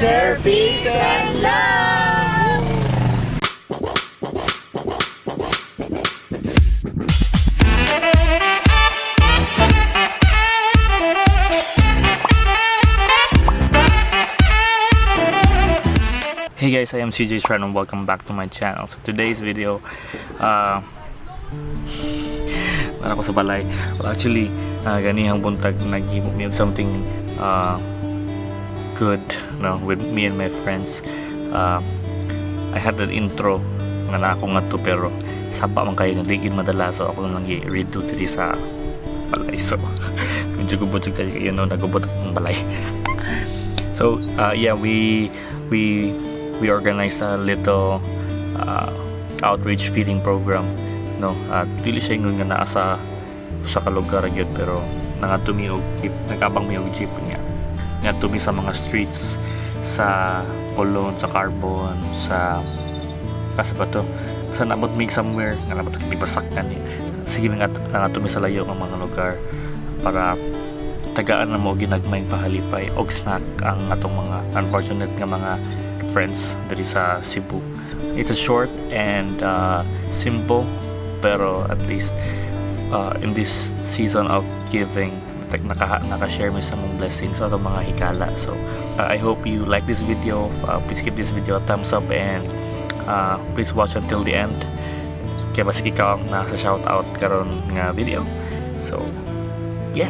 Share peace and love! Hey guys, I am CJ Shran and welcome back to my channel. So today's video, para ko sa balay. Well, actually, ganihang buntag nag-himog me something good, no, with me and my friends. I had an intro nga na ako nga to, pero sapa man kayo nga digid madala, so ako lang i-redo diri sa balay. So medyo gubot kayo, you know, nagubot akong balay. So yeah, we organized a little outreach feeding program, no. At dili siya nga naa sa kalugar gyud, pero nangatumi og nagabang mi og jeep nga tumi sa mga streets sa Colon, sa Carbon, sa kasi pa to sa nabot mig somewhere nga nabot mig basakkan ni. Sige nga nangatumi sa layo nga mga lugar para tagaan na mo ginagmayng pahalipay og snack ang atong mga unfortunate nga mga friends diri sa Cebu. It's a short and simple, pero at least in this season of giving, naka-share mo sa mong blessings sa mga hikala. So I hope you like this video. Please give this video a thumbs up and please watch until the end. Kaya basig ikaw ang nasa shoutout karon nga video. So yeah.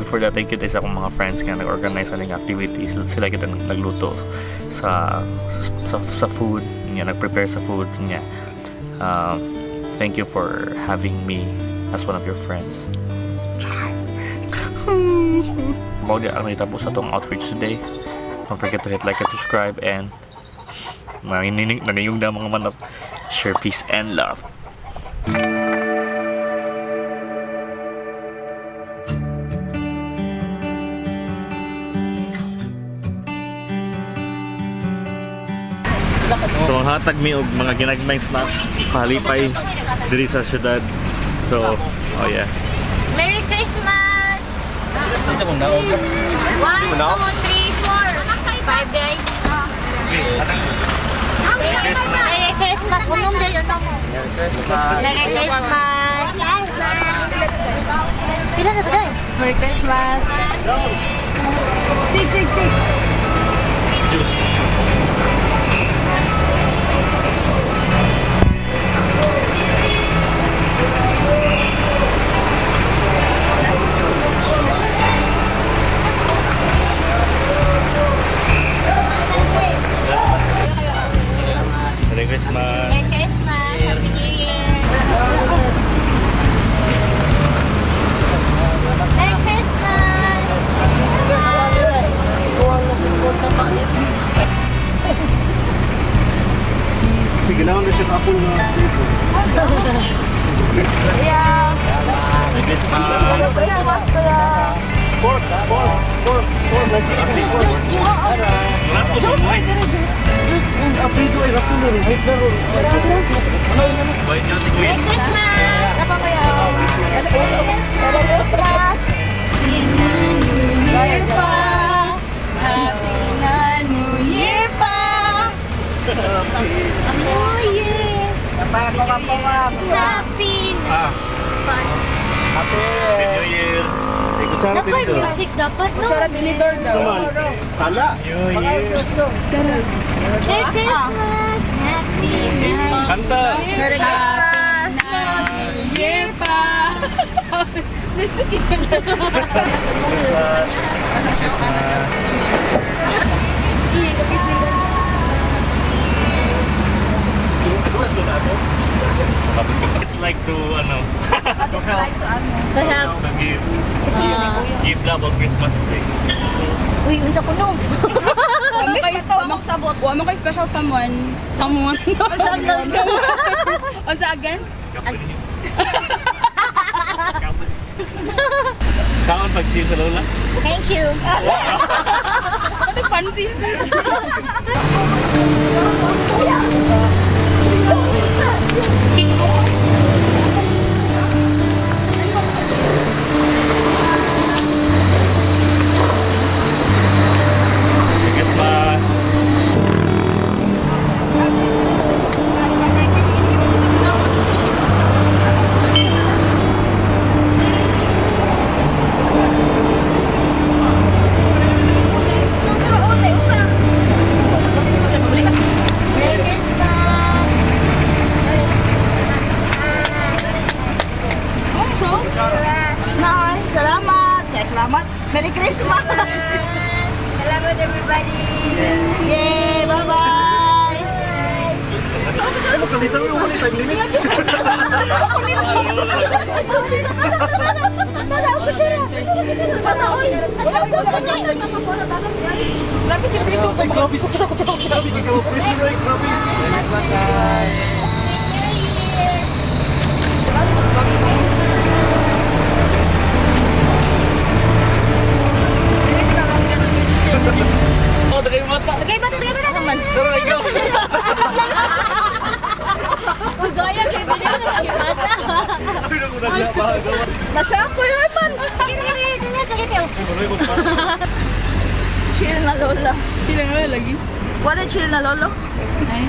Before that, thank you sa akong mga friends nga nag-organize ng activities. Sila kita nagluto sa food niya, nag-prepare sa food niya. Thank you for having me as one of your friends. Mao di ang natapos sa itong outreach today. Don't forget to hit like and subscribe, and nanginiyong na mga manap. Share peace and love. So hatag mi og mga ginagmay snack palipay diri sa syudad. So oh yeah. Merry Christmas! 1, 2, 3, 4 5 days. Merry Christmas! Unong day yun mo. Merry Christmas! Pila na to day? Merry Christmas! Sig! Juice. Merry Christmas. Merry Christmas! Happy New Year! Merry Christmas! Ginawan na siya ka apple na dito. Yeah! Merry Christmas. Christmas kaya! Sport. Juice! Ay, dito juice! Aprido ay rapo na rin. Bye, Diyos, Merry Christmas! Apa kaya? Merry Christmas! New Year pa! Happy na New Year pa! New Year! Happy na! Happy New Year. Dapat music dapat, no? Tala. New Year. Merry Christmas! Happy na! Kanta. Merry Christmas! New Year pa! It's like to To help. to give love on Christmas Day. Uy, unsa ko no? Wa mo kay special someone. Unsa again? Kaon pag-chill sa lola. Thank you. Ano fancy? Merry Christmas. Bisan mo yung time limit. Grabe si Prito. Grabe sa tsaka. Grabe ka mo. Prison break. Grabe. Oh, tagay mata. Tagay ba naman? Tara, ikaw. Gaya kayo ba na nagipasa? Nasya ako yun man. Chill na lola. Chill na lola lagi. Wala chill na lolo? Ay.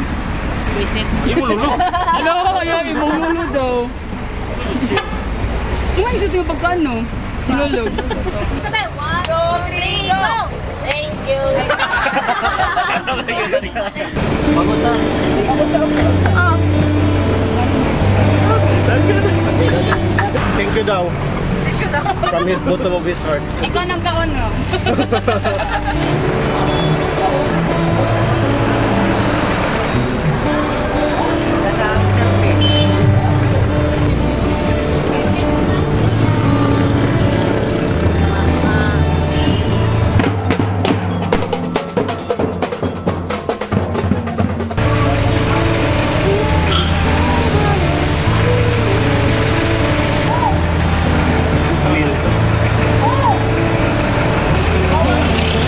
Visit. Imo lulo. Hello, ayaw. Ibang lolo daw. Kumain sa tingin pagkano? Si Lolo. Sabay, 1, 2, 3, go! Thank you. Bagusan. Oh, Thank you daw. From his bottom of his heart. Ikaw nang kaon no?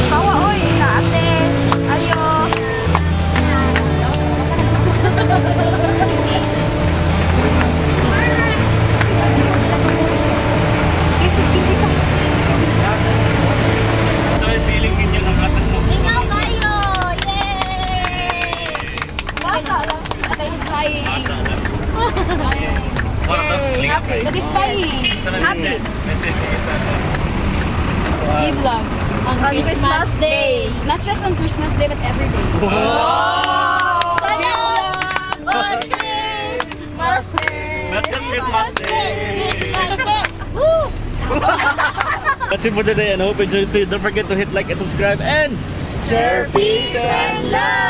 kawa oy, kaate. Ayo. Ito ay feeling ninyo ng atang mo. Ikaw kayo! Yay! Bata lang. Satisfying. Satisfying. Satisfying. Message niya sa Give love. On Christmas Day. Not just on Christmas Day, but every day. Sana on Christmas Day. Not just Christmas Day. Christmas Day. Woo! That's it for today and I hope you enjoyed it. Don't forget to hit like and subscribe and Share, peace, and love.